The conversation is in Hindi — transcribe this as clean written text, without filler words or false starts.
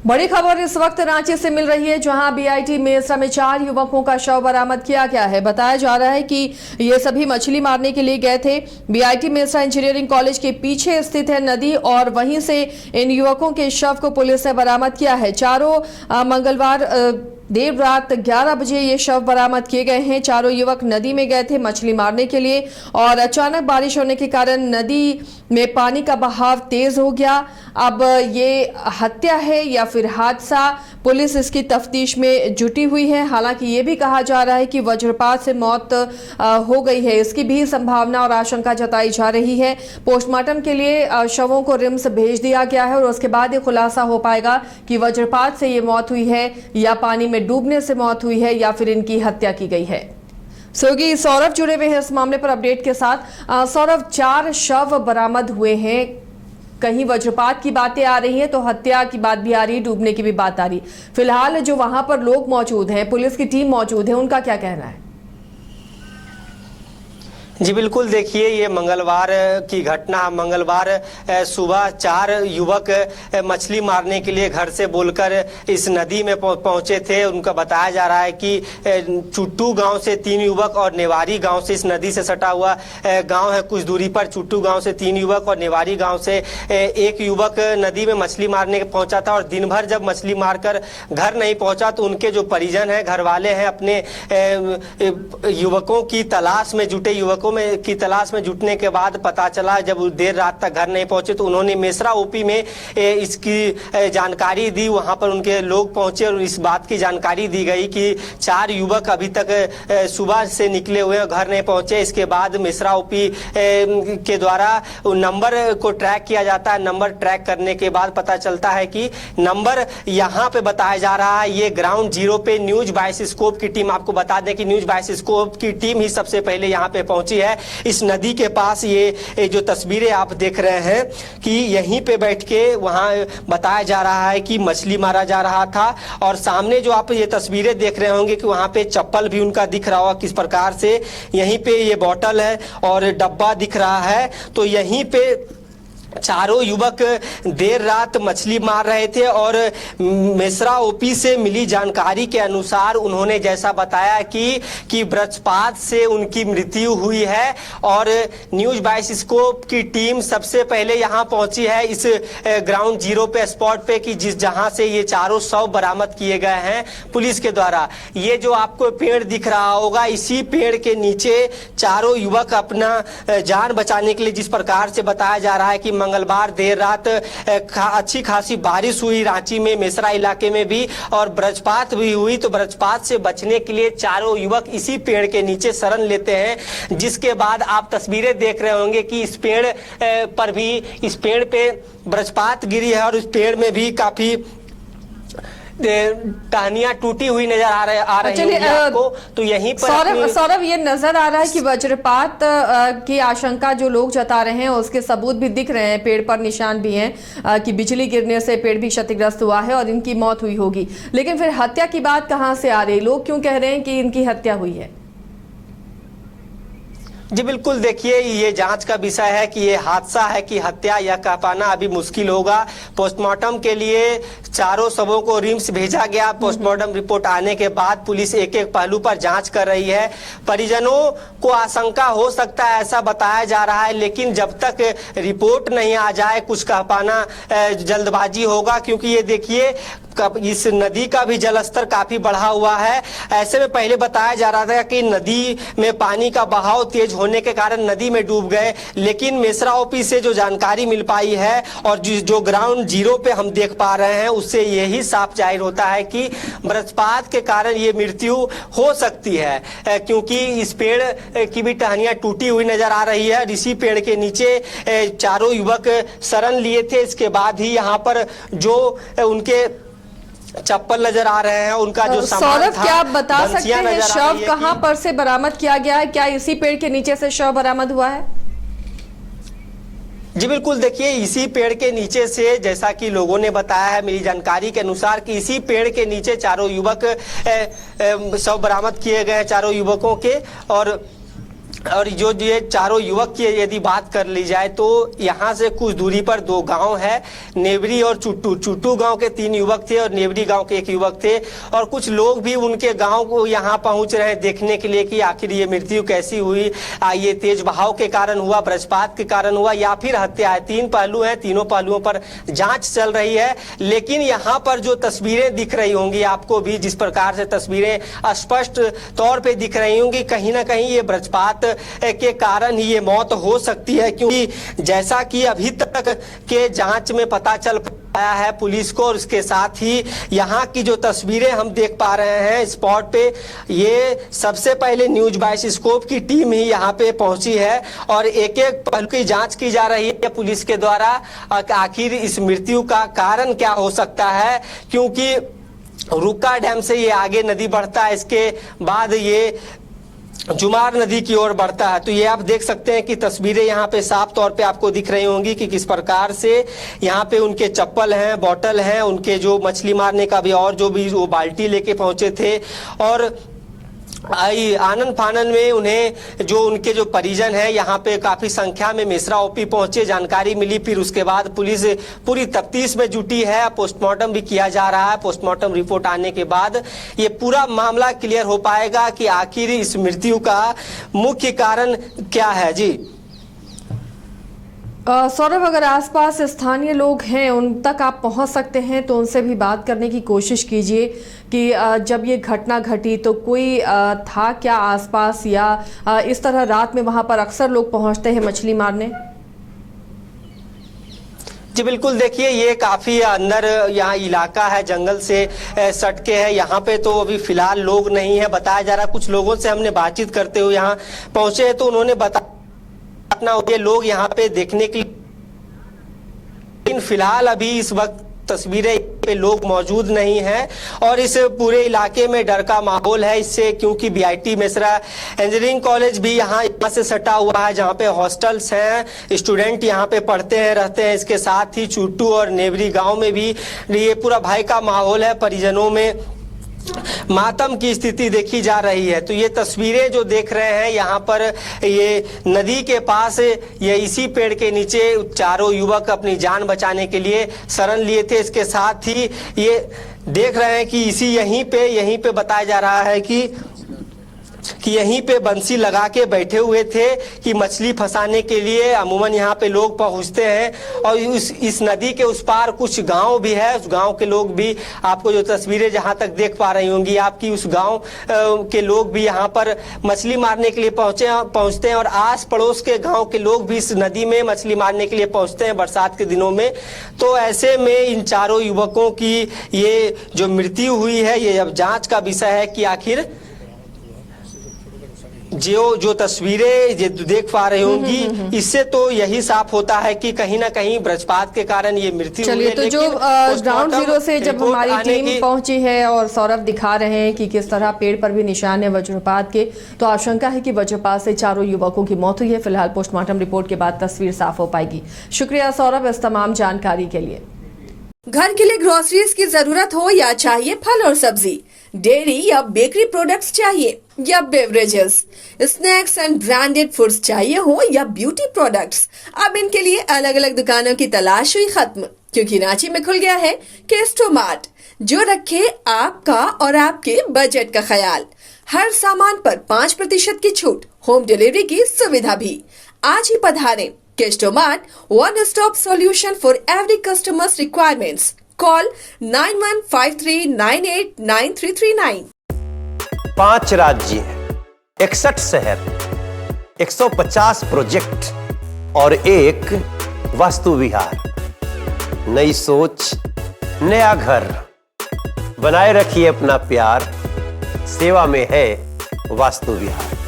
बड़ी खबर इस वक्त रांची से मिल रही है, जहां बीआईटी मेसरा में 4 युवकों का शव बरामद किया गया है। बताया जा रहा है कि ये सभी मछली मारने के लिए गए थे। बीआईटी मेसरा इंजीनियरिंग कॉलेज के पीछे स्थित है नदी और वहीं से इन युवकों के शव को पुलिस ने बरामद किया है। चारों मंगलवार देर रात 11 बजे ये शव बरामद किए गए हैं। चारों युवक नदी में गए थे मछली मारने के लिए और अचानक बारिश होने के कारण नदी में पानी का बहाव तेज हो गया। अब ये हत्या है या फिर हादसा, पुलिस इसकी तफ्तीश में जुटी हुई है। हालांकि ये भी कहा जा रहा है कि वज्रपात से मौत हो गई है, इसकी भी संभावना और आशंका जताई जा रही है। पोस्टमार्टम के लिए शवों को रिम्स भेज दिया गया है और उसके बाद ये खुलासा हो पाएगा कि वज्रपात से ये मौत हुई है या पानी में डूबने से मौत हुई है या फिर इनकी हत्या की गई है। सहयोगी सौरभ जुड़े हुए हैं इस मामले पर अपडेट के साथ। सौरभ, 4 शव बरामद हुए हैं, कहीं वज्रपात की बातें आ रही हैं तो हत्या की बात भी आ रही है, डूबने की भी बात आ रही। फिलहाल जो वहां पर लोग मौजूद हैं, पुलिस की टीम मौजूद है, उनका क्या कहना है? जी बिल्कुल, देखिए ये मंगलवार की घटना। मंगलवार सुबह 4 युवक मछली मारने के लिए घर से बोलकर इस नदी में पहुंचे थे। उनका बताया जा रहा है कि चुट्टू गांव से 3 युवक और नेवारी गांव से, इस नदी से सटा हुआ गांव है कुछ दूरी पर, चुट्टू गांव से 3 युवक और नेवारी गांव से 1 युवक नदी में मछली मारने पहुंचा था। और दिन भर जब मछली मारकर घर नहीं पहुंचा तो उनके जो परिजन हैं, घर वाले हैं, अपने युवकों की तलाश में जुटे। युवकों की तलाश में जुटने के बाद पता चला, जब देर रात तक घर नहीं पहुंचे तो उन्होंने मेसरा ओपी में इसकी जानकारी दी। वहां पर उनके लोग पहुंचे और इस बात की जानकारी दी गई कि 4 युवक अभी तक सुबह से निकले हुए हैं, घर नहीं पहुंचे। इसके बाद मेसरा ओपी के द्वारा नंबर को ट्रैक किया जाता है। नंबर ट्रैक करने के बाद पता चलता है कि नंबर यहाँ पे बताया जा रहा है, ये ग्राउंड जीरो पे न्यूज बाइस्कोप की टीम, आपको बता दें कि न्यूज बाइस्कोप की टीम ही सबसे पहले यहाँ पे पहुंची है। इस नदी के पास ये जो तस्वीरें आप देख रहे हैं कि यहीं पे बैठ के वहां बताया जा रहा है कि मछली मारा जा रहा था। और सामने जो आप ये तस्वीरें देख रहे होंगे कि वहां पे चप्पल भी उनका दिख रहा होगा किस प्रकार से, यहीं पे ये बोतल है और डब्बा दिख रहा है। तो यहीं पे चारों युवक देर रात मछली मार रहे थे और मेसरा ओपी से मिली जानकारी के अनुसार उन्होंने जैसा बताया कि वज्रपात से उनकी मृत्यु हुई है। और न्यूज बाइस्कोप की टीम सबसे पहले यहां पहुंची है इस ग्राउंड जीरो पे, स्पॉट पे, कि जहां से ये चारों शव बरामद किए गए हैं पुलिस के द्वारा। ये जो आपको पेड़ दिख रहा होगा, इसी पेड़ के नीचे चारों युवक अपना जान बचाने के लिए, जिस प्रकार से बताया जा रहा है कि मंगलवार देर रात अच्छी खासी बारिश हुई रांची में, मेसरा इलाके में भी, और वज्रपात भी हुई। तो वज्रपात से बचने के लिए चारों युवक इसी पेड़ के नीचे शरण लेते हैं। जिसके बाद आप तस्वीरें देख रहे होंगे कि इस पेड़ पर भी, इस पेड़ पे वज्रपात गिरी है और इस पेड़ में भी काफी टहनियां टूटी हुई नजर आ रही है आपको। तो यहीं पर सौरभ ये नजर आ रहा है कि वज्रपात की आशंका जो लोग जता रहे हैं उसके सबूत भी दिख रहे हैं, पेड़ पर निशान भी हैं कि बिजली गिरने से पेड़ भी क्षतिग्रस्त हुआ है और इनकी मौत हुई होगी। लेकिन फिर हत्या की बात कहां से आ रही है? लोग क्यों कह रहे हैं कि इनकी हत्या हुई है? जी बिल्कुल, देखिए ये जांच का विषय है कि ये हादसा है कि हत्या, यह कह पाना अभी मुश्किल होगा। पोस्टमार्टम के लिए चारों शवों को रिम्स भेजा गया। पोस्टमार्टम रिपोर्ट आने के बाद पुलिस एक एक पहलू पर जांच कर रही है। परिजनों को आशंका हो सकता है, ऐसा बताया जा रहा है, लेकिन जब तक रिपोर्ट नहीं आ जाए कुछ कह पाना जल्दबाजी होगा। क्योंकि ये देखिए इस नदी का भी जलस्तर काफी बढ़ा हुआ है। ऐसे में पहले बताया जा रहा था कि नदी में पानी का बहाव तेज होने के कारण नदी में डूब गए, लेकिन मेसरा ओपी से जो जानकारी मिल पाई है और जो ग्राउंड जीरो पे हम देख पा रहे हैं, उससे यही साफ जाहिर होता है कि वज्रपात के कारण ये मृत्यु हो सकती है। क्योंकि इस पेड़ की भी टहनियां टूटी हुई नजर आ रही है। इसी पेड़ के नीचे चारों युवक शरण लिए थे। इसके बाद ही यहाँ पर जो उनके चप्पल नजर आ रहे हैं, उनका जो सामान सौरभ, था, क्या आप बता सकते हैं शव कहां पर से बरामद किया गया है? क्या इसी पेड़ के नीचे से शव बरामद हुआ है? जी बिल्कुल, देखिए इसी पेड़ के नीचे से, जैसा कि लोगों ने बताया है मेरी जानकारी के अनुसार, कि इसी पेड़ के नीचे चारों युवक शव बरामद किए गए हैं, चारों युवकों के। और और जो ये चारों युवक की यदि बात कर ली जाए तो यहाँ से कुछ दूरी पर दो गांव है, नेवरी और चुट्टू। चुट्टू गांव के 3 युवक थे और नेवरी गांव के 1 युवक थे। और कुछ लोग भी उनके गांव को यहाँ पहुंच रहे हैं देखने के लिए कि आखिर ये मृत्यु कैसी हुई। ये तेज बहाव के कारण हुआ, वज्रपात के कारण हुआ या फिर हत्या है। 3 पहलू हैं, तीनों पहलुओं पर जांच चल रही है। लेकिन यहाँ पर जो तस्वीरें दिख रही होंगी आपको भी, जिस प्रकार से तस्वीरें स्पष्ट तौर पर दिख रही होंगी, कहीं ना कहीं ये वज्रपात के कारण ही ये मौत हो सकती है। क्योंकि जैसा कि अभी तक के जांच में पता चल पाया है पुलिस को, और इसके साथ ही यहाँ की जो तस्वीरें हम देख पा रहे हैं स्पॉट पे, ये सबसे पहले न्यूज बाइस्कोप की टीम ही यहाँ पे पहुंची है और एक एक पहलू की जांच की जा रही है पुलिस के द्वारा। आखिर इस मृत्यु का कारण क्या हो सकता है, क्योंकि रुक्का डैम से ये आगे नदी बढ़ता है, इसके बाद ये जुमार नदी की ओर बढ़ता है। तो ये आप देख सकते हैं कि तस्वीरें यहाँ पे साफ तौर पे आपको दिख रही होंगी कि किस प्रकार से यहाँ पे उनके चप्पल हैं, बॉटल हैं, उनके जो मछली मारने का भी और जो भी वो बाल्टी लेके पहुंचे थे। और आनंद फानन में उन्हें जो उनके जो परिजन हैं यहाँ पे काफी संख्या में मिश्रा ओपी पहुंचे, जानकारी मिली। फिर उसके बाद पुलिस पूरी तफ्तीश में जुटी है, पोस्टमार्टम भी किया जा रहा है। पोस्टमार्टम रिपोर्ट आने के बाद ये पूरा मामला क्लियर हो पाएगा कि आखिर इस मृत्यु का मुख्य कारण क्या है। जी सौरभ, अगर आसपास स्थानीय लोग हैं उन तक आप पहुंच सकते हैं तो उनसे भी बात करने की कोशिश कीजिए कि जब ये घटना घटी तो कोई था क्या आसपास, या इस तरह रात में वहां पर अक्सर लोग पहुंचते हैं मछली मारने? जी बिल्कुल, देखिए ये काफी अंदर यहाँ इलाका है, जंगल से सटके है। यहाँ पे तो अभी फिलहाल लोग नहीं है बताया जा रहा। कुछ लोगों से हमने बातचीत करते हुए यहाँ पहुंचे हैं तो उन्होंने बताया ये लोग यहाँ पे देखने के लिए, लेकिन फिलहाल अभी इस वक्त तस्वीरें पे लोग मौजूद नहीं हैं और इस पूरे इलाके में डर का माहौल है इससे, क्योंकि बीआईटी मेसरा इंजीनियरिंग कॉलेज भी यहाँ से सटा हुआ है, जहाँ पे हॉस्टल्स हैं, स्टूडेंट यहाँ पे पढ़ते हैं रहते हैं। इसके साथ ही चुट्टू और नेवरी गांव में भी ये पूरा भय का माहौल है, परिजनों में मातम की स्थिति देखी जा रही है। तो ये तस्वीरें जो देख रहे हैं यहाँ पर, ये नदी के पास, ये इसी पेड़ के नीचे चारों युवक अपनी जान बचाने के लिए शरण लिए थे। इसके साथ ही ये देख रहे हैं कि यहीं पे बताया जा रहा है कि यहीं पे बंसी लगा के बैठे हुए थे कि मछली फंसाने के लिए अमूमन यहाँ पे लोग पहुँचते हैं। और इस नदी के उस पार कुछ गांव भी है, उस गांव के लोग भी, आपको जो तस्वीरें जहाँ तक देख पा रही होंगी आपकी, उस गांव के लोग भी यहाँ पर मछली मारने के लिए पहुँचते हैं और आस पड़ोस के गाँव के लोग भी इस नदी में मछली मारने के लिए पहुँचते हैं बरसात के दिनों में। तो ऐसे में इन चारों युवकों की ये जो मृत्यु हुई है, ये अब जाँच का विषय है कि आखिर जो तस्वीरें ये देख पा रही होंगी, इससे तो यही साफ होता है कि कहीं ना कहीं वज्रपात के कारण ये मृत्यु हुई है। तो जो ग्राउंड जीरो से जब हमारी टीम पहुंची है और सौरभ दिखा रहे हैं कि किस तरह पेड़ पर भी निशान है वज्रपात के, तो आशंका है कि वज्रपात से चारों युवकों की मौत हुई है। फिलहाल पोस्टमार्टम रिपोर्ट के बाद तस्वीर साफ हो पाएगी। शुक्रिया सौरभ इस तमाम जानकारी के लिए। घर के लिए ग्रोसरीज की जरूरत हो या चाहिए फल और सब्जी, डेयरी या बेकरी प्रोडक्ट्स चाहिए या beverages, snacks and branded foods चाहिए हो या ब्यूटी प्रोडक्ट्स, अब इनके लिए अलग अलग दुकानों की तलाश हुई खत्म, क्योंकि रांची में खुल गया है केस्टो मार्ट, जो रखे आपका और आपके बजट का ख्याल। हर सामान पर 5% की छूट, होम डिलीवरी की सुविधा भी। आज ही पधारें। Kesto Mart, one-stop solution for every customer's requirements. Call 9153989339. 5 राज्य, 61 शहर, 150 प्रोजेक्ट और एक वास्तु विहार। नई सोच, नया घर। बनाए रखिए अपना प्यार, सेवा में है वास्तु विहार।